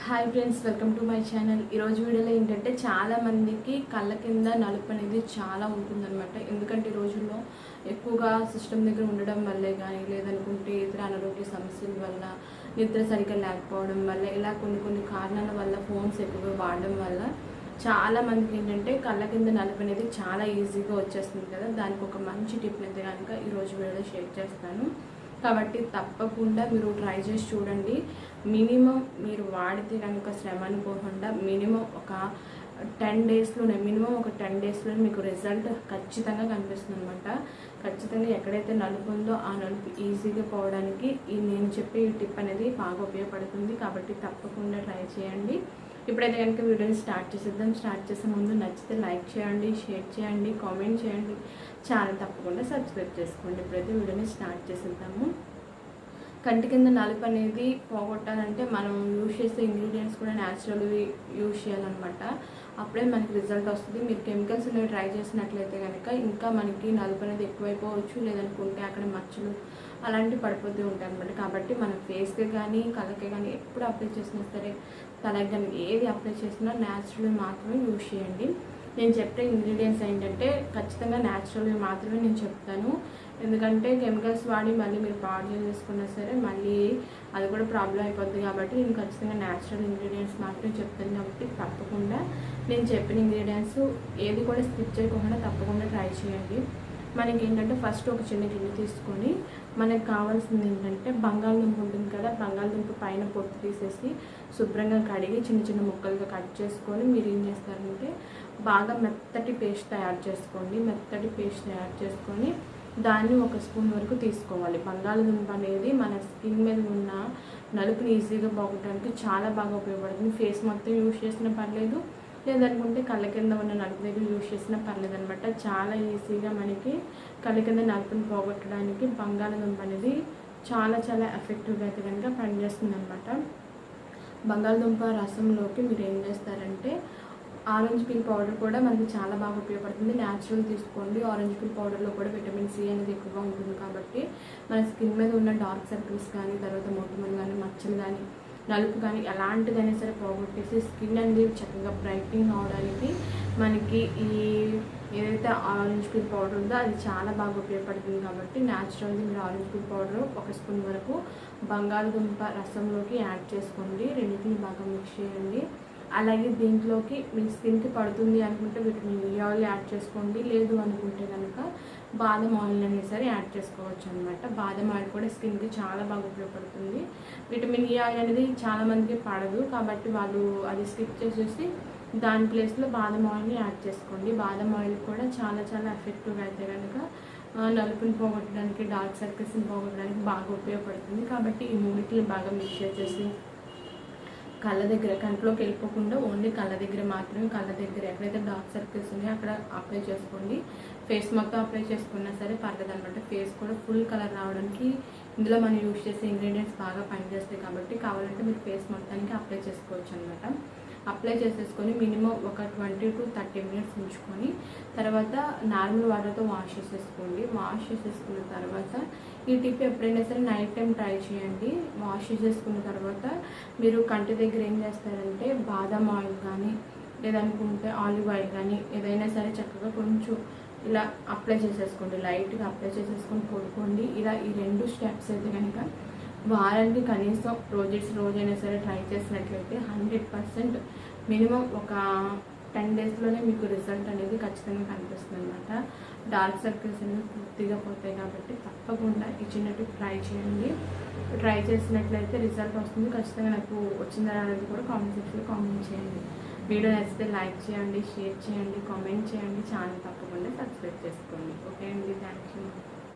Hi friends, welcome to my channel. ఈరోజు వీడియోలో ఏంటంటే చాలా మందికి కళ్ళ కింద నలుపు అనేది చాలా ఉంటుందన్నమాట. ఎందుకంటే ఈ రోజుల్లో ఎక్కువగా సిస్టమ్ దగ్గర ఉండడం వల్లే కానీ లేదనుకుంటే ఇతర అనారోగ్య సమస్యల వల్ల నిద్ర సరిగ్గా లేకపోవడం వల్ల ఇలా కొన్ని కారణాల వల్ల ఫోన్స్ ఎక్కువగా వాడడం వల్ల చాలా మందికి ఏంటంటే కళ్ళ కింద నలుపు అనేది చాలా ఈజీగా వచ్చేస్తుంది కదా. దానికి ఒక మంచి టిప్ అయితే కనుక ఈరోజు వీడియోలో షేర్ చేస్తాను. కాబట్టి తప్పకుండా మీరు ట్రై చేసి చూడండి. మినిమం మీరు వాడితే కనుక శ్రమ అనుకోకుండా మినిమం ఒక 10 డేస్లోనే మీకు రిజల్ట్ ఖచ్చితంగా కనిపిస్తుంది అనమాట. ఖచ్చితంగా ఎక్కడైతే నలుపు ఉందో ఆ నలుపు ఈజీగా పోవడానికి నేను చెప్పే ఈ టిప్ అనేది బాగా ఉపయోగపడుతుంది. కాబట్టి తప్పకుండా ట్రై చేయండి. ఇప్పుడైతే కనుక వీడియోని స్టార్ట్ చేసేద్దాం. స్టార్ట్ చేసే ముందు నచ్చితే లైక్ చేయండి, షేర్ చేయండి, కామెంట్ చేయండి, ఛానల్ తప్పకుండా సబ్స్క్రైబ్ చేసుకోండి. ఇప్పుడైతే వీడియోని స్టార్ట్ చేసేద్దాము. కంటి కింద నలుపు అనేది పోగొట్టాలంటే మనం యూజ్ చేసే ఇంగ్రీడియంట్స్ కూడా న్యాచురల్వి యూజ్ చేయాలన్నమాట. అప్పుడే మనకి రిజల్ట్ వస్తుంది. మీరు కెమికల్స్ అనేవి ట్రై చేసినట్లయితే కనుక ఇంకా మనకి నలుపు అనేది ఎక్కువైపోవచ్చు, లేదనుకుంటే అక్కడ మచ్చలు అలాంటివి పడిపోతూ ఉంటాయి అన్నమాట. కాబట్టి మన ఫేస్కి కానీ కళ్ళకి కానీ ఎప్పుడు అప్లై చేసినా సరే, తలకి కానీ ఏది అప్లై చేసినా న్యాచురల్ మాత్రమే యూజ్ చేయండి. నేను చెప్పే ఇంగ్రీడియంట్స్ ఏంటంటే ఖచ్చితంగా న్యాచురల్వి మాత్రమే నేను చెప్తాను. ఎందుకంటే కెమికల్స్ వాడి మళ్ళీ మీరు పాడు చేసుకున్నా సరే మళ్ళీ అది కూడా ప్రాబ్లం అయిపోద్ది. కాబట్టి నేను ఖచ్చితంగా న్యాచురల్ ఇంగ్రీడియంట్స్ మాత్రమే చెప్తాను. కాబట్టి తప్పకుండా నేను చెప్పిన ఇంగ్రీడియంట్స్ ఏది కూడా స్కిప్ చేయకుండా తప్పకుండా ట్రై చేయండి. మనకి ఏంటంటే ఫస్ట్ ఒక చిన్న గిన్నె తీసుకొని మనకు కావాల్సింది ఏంటంటే బంగాళదుంప ఉంటుంది కదా. బంగాళదుంప పైన పొట్టు తీసేసి శుభ్రంగా కడిగి చిన్న ముక్కలుగా కట్ చేసుకొని మీరు ఏం చేస్తారంటే బాగా మెత్తటి పేస్ట్ తయారు చేసుకొని దాన్ని 1 స్పూన్ వరకు తీసుకోవాలి. బంగాళదుంప అనేది మన స్కిన్ మీద ఉన్న నలుపుని ఈజీగా పోగొట్టడానికి చాలా బాగా ఉపయోగపడుతుంది. ఫేస్ మొత్తం యూజ్ చేసినా పర్లేదు, లేదనుకుంటే కళ్ళ కింద ఉన్న నలుపు దగ్గర యూజ్ చేసినా పర్లేదు అనమాట. చాలా ఈజీగా మనకి కళ్ళ కింద నలుపుని పోగొట్టడానికి బంగాళదుంప అనేది చాలా ఎఫెక్టివ్గా అయితే కనుక పనిచేస్తుంది అనమాట. బంగాళదుంప రసంలోకి మీరు ఏం చేస్తారంటే ఆరెంజ్ పీల్ పౌడర్ కూడా మనకి చాలా బాగా ఉపయోగపడుతుంది. న్యాచురల్ తీసుకోండి. ఆరెంజ్ పీల్ పౌడర్లో కూడా విటమిన్ సి అనేది ఎక్కువగా ఉంటుంది. కాబట్టి మన స్కిన్ మీద ఉన్న డార్క్ సర్కిల్స్ కానీ, తర్వాత మొటిమలు కానీ, మచ్చలు కానీ, నలుపు కానీ ఎలాంటిదైనా సరే పోగొట్టేసి స్కిన్ అనేది చక్కగా బ్రైట్నింగ్ అవడానికి మనకి ఈ ఏదైతే ఆరెంజ్ పీల్ పౌడర్ ఉందో అది చాలా బాగా ఉపయోగపడుతుంది. కాబట్టి న్యాచురల్గా మీరు ఆరెంజ్ పీల్ పౌడర్ 1 స్పూన్ వరకు బంగాళదుంప రసంలోకి యాడ్ చేసుకోండి. రెండింటిని బాగా మిక్స్ చేయండి. అలాగే దీంట్లోకి మీ స్కిన్కి పడుతుంది అనుకుంటే విటమిన్ ఈ ఆయిల్ యాడ్ చేసుకోండి. లేదు అనుకుంటే కనుక బాదం ఆయిల్ అనేది సరే యాడ్ చేసుకోవచ్చు అనమాట. బాదం ఆయిల్ కూడా స్కిన్కి చాలా బాగా ఉపయోగపడుతుంది. విటమిన్ ఈ ఆయిల్ అనేది చాలామందికి పడదు, కాబట్టి వాళ్ళు అది స్కిప్ చేసేసి దాని ప్లేస్లో బాదం ఆయిల్ని యాడ్ చేసుకోండి. బాదం ఆయిల్ కూడా చాలా ఎఫెక్టివ్గా అయితే కనుక నలుపుని పోగొట్టడానికి, డార్క్ సర్కిల్స్ని పోగొట్టడానికి బాగా ఉపయోగపడుతుంది. కాబట్టి ఈ మూడింటిని బాగా మిక్స్ చేసేసి కళ్ళ దగ్గర, కంట్లోకి వెళ్ళిపోకుండా ఓన్లీ కళ్ళ దగ్గర మాత్రమే, కళ్ళ దగ్గర ఎక్కడైతే డార్క్ సర్కిల్స్ ఉన్నాయో అక్కడ అప్లై చేసుకోండి. ఫేస్ మొత్తం అప్లై చేసుకున్నా సరే పర్లేదు అనమాట. ఫేస్ కూడా ఫుల్ కలర్ రావడానికి ఇందులో మనం యూజ్ చేసే ఇంగ్రీడియంట్స్ బాగా పనిచేస్తాయి. కాబట్టి కావాలంటే మీరు ఫేస్ మొత్తానికి అప్లై చేసుకోవచ్చు అనమాట. అప్లై చేసేసుకొని మినిమం ఒక 20 to 30 మినిట్స్ ఉంచుకొని తర్వాత నార్మల్ వాటర్తో వాష్ చేసేసుకోండి. వాష్ చేసేసుకున్న తర్వాత ఈ టిప్ ఎప్పుడైనా సరే నైట్ టైం ట్రై చేయండి. వాష్ చేసేసుకున్న తర్వాత మీరు కంటి దగ్గర ఏం చేస్తారంటే బాదం ఆయిల్ కానీ, లేదనుకుంటే ఆలివ్ ఆయిల్ కానీ ఏదైనా సరే చక్కగా కొంచెం ఇలా అప్లై చేసేసుకోండి. లైట్గా అప్లై చేసేసుకొని పడుకోండి. ఇలా ఈ 2 స్టెప్స్ అయితే కనుక వారానికి కనీసం రోజైనా సరే ట్రై చేసినట్లయితే 100% మినిమం ఒక 10 డేస్లోనే మీకు రిజల్ట్ అనేది ఖచ్చితంగా కనిపిస్తుంది అనమాట. డార్క్ సర్కిల్స్ అనేవి పూర్తిగా పోతాయి. కాబట్టి తప్పకుండా ఈ చిన్న టిప్ ట్రై చేయండి. ట్రై చేసినట్లయితే రిజల్ట్ వస్తుంది. ఖచ్చితంగా నాకు వచ్చిందా అనేది కూడా కామెంట్ సెక్షన్లో కామెంట్ చేయండి. వీడియో నచ్చితే లైక్ చేయండి, షేర్ చేయండి, కామెంట్ చేయండి, ఛానల్ తప్పకుండా సబ్స్క్రైబ్ చేసుకోండి. ఓకే అండి, థ్యాంక్ యూ.